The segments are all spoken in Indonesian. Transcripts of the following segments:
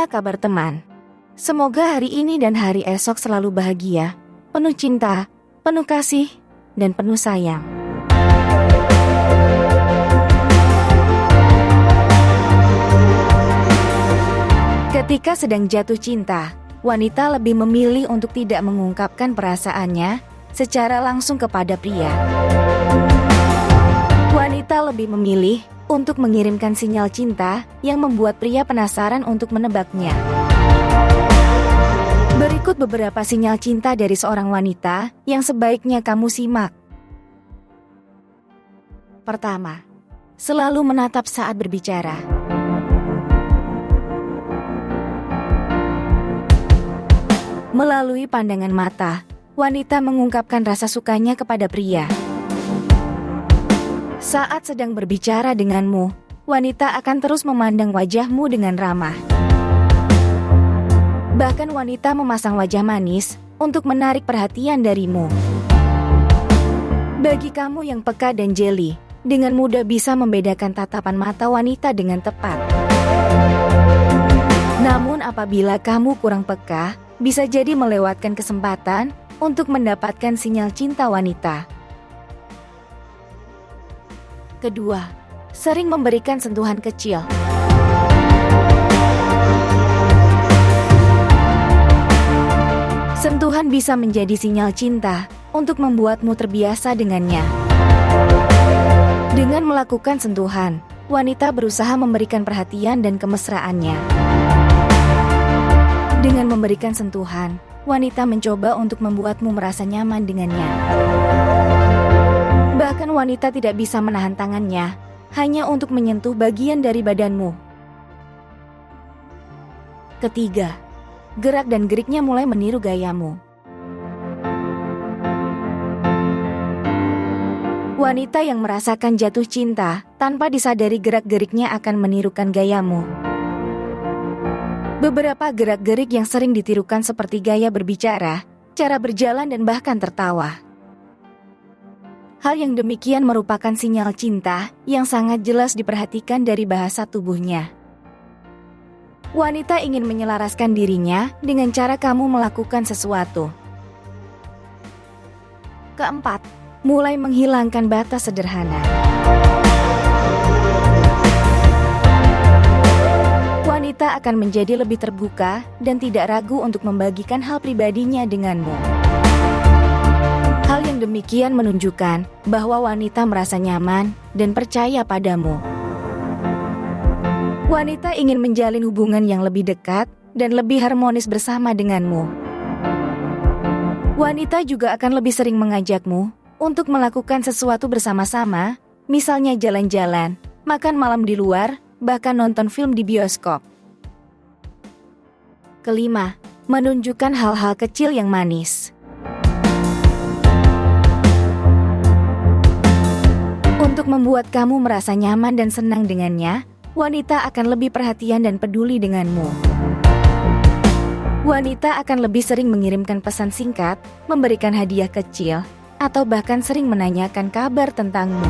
Apa kabar teman? Semoga hari ini dan hari esok selalu bahagia, penuh cinta, penuh kasih, dan penuh sayang. Ketika sedang jatuh cinta, wanita lebih memilih untuk tidak mengungkapkan perasaannya secara langsung kepada pria. Wanita lebih memilih untuk mengirimkan sinyal cinta yang membuat pria penasaran untuk menebaknya. Berikut beberapa sinyal cinta dari seorang wanita yang sebaiknya kamu simak. Pertama, selalu menatap saat berbicara. Melalui pandangan mata, wanita mengungkapkan rasa sukanya kepada pria. Saat sedang berbicara denganmu, wanita akan terus memandang wajahmu dengan ramah. Bahkan wanita memasang wajah manis untuk menarik perhatian darimu. Bagi kamu yang peka dan jeli, dengan mudah bisa membedakan tatapan mata wanita dengan tepat. Namun apabila kamu kurang peka, bisa jadi melewatkan kesempatan untuk mendapatkan sinyal cinta wanita. Kedua, sering memberikan sentuhan kecil. Sentuhan bisa menjadi sinyal cinta untuk membuatmu terbiasa dengannya. Dengan melakukan sentuhan, wanita berusaha memberikan perhatian dan kemesraannya. Dengan memberikan sentuhan, wanita mencoba untuk membuatmu merasa nyaman dengannya. Bahkan wanita tidak bisa menahan tangannya hanya untuk menyentuh bagian dari badanmu. Ketiga, gerak dan geriknya mulai meniru gayamu. Wanita yang merasakan jatuh cinta tanpa disadari gerak-geriknya akan menirukan gayamu. Beberapa gerak-gerik yang sering ditirukan seperti gaya berbicara, cara berjalan dan bahkan tertawa. Hal yang demikian merupakan sinyal cinta yang sangat jelas diperhatikan dari bahasa tubuhnya. Wanita ingin menyelaraskan dirinya dengan cara kamu melakukan sesuatu. Keempat, mulai menghilangkan batas sederhana. Wanita akan menjadi lebih terbuka dan tidak ragu untuk membagikan hal pribadinya denganmu. Hal yang demikian menunjukkan bahwa wanita merasa nyaman dan percaya padamu. Wanita ingin menjalin hubungan yang lebih dekat dan lebih harmonis bersama denganmu. Wanita juga akan lebih sering mengajakmu untuk melakukan sesuatu bersama-sama, misalnya jalan-jalan, makan malam di luar, bahkan nonton film di bioskop. Kelima, menunjukkan hal-hal kecil yang manis. Untuk membuat kamu merasa nyaman dan senang dengannya, wanita akan lebih perhatian dan peduli denganmu. Wanita akan lebih sering mengirimkan pesan singkat, memberikan hadiah kecil, atau bahkan sering menanyakan kabar tentangmu.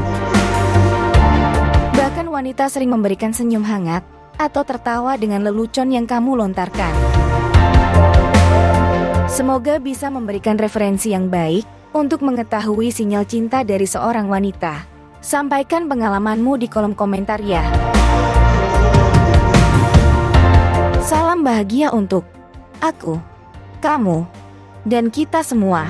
Bahkan wanita sering memberikan senyum hangat atau tertawa dengan lelucon yang kamu lontarkan. Semoga bisa memberikan referensi yang baik untuk mengetahui sinyal cinta dari seorang wanita. Sampaikan pengalamanmu di kolom komentar ya. Salam bahagia untuk aku, kamu, dan kita semua.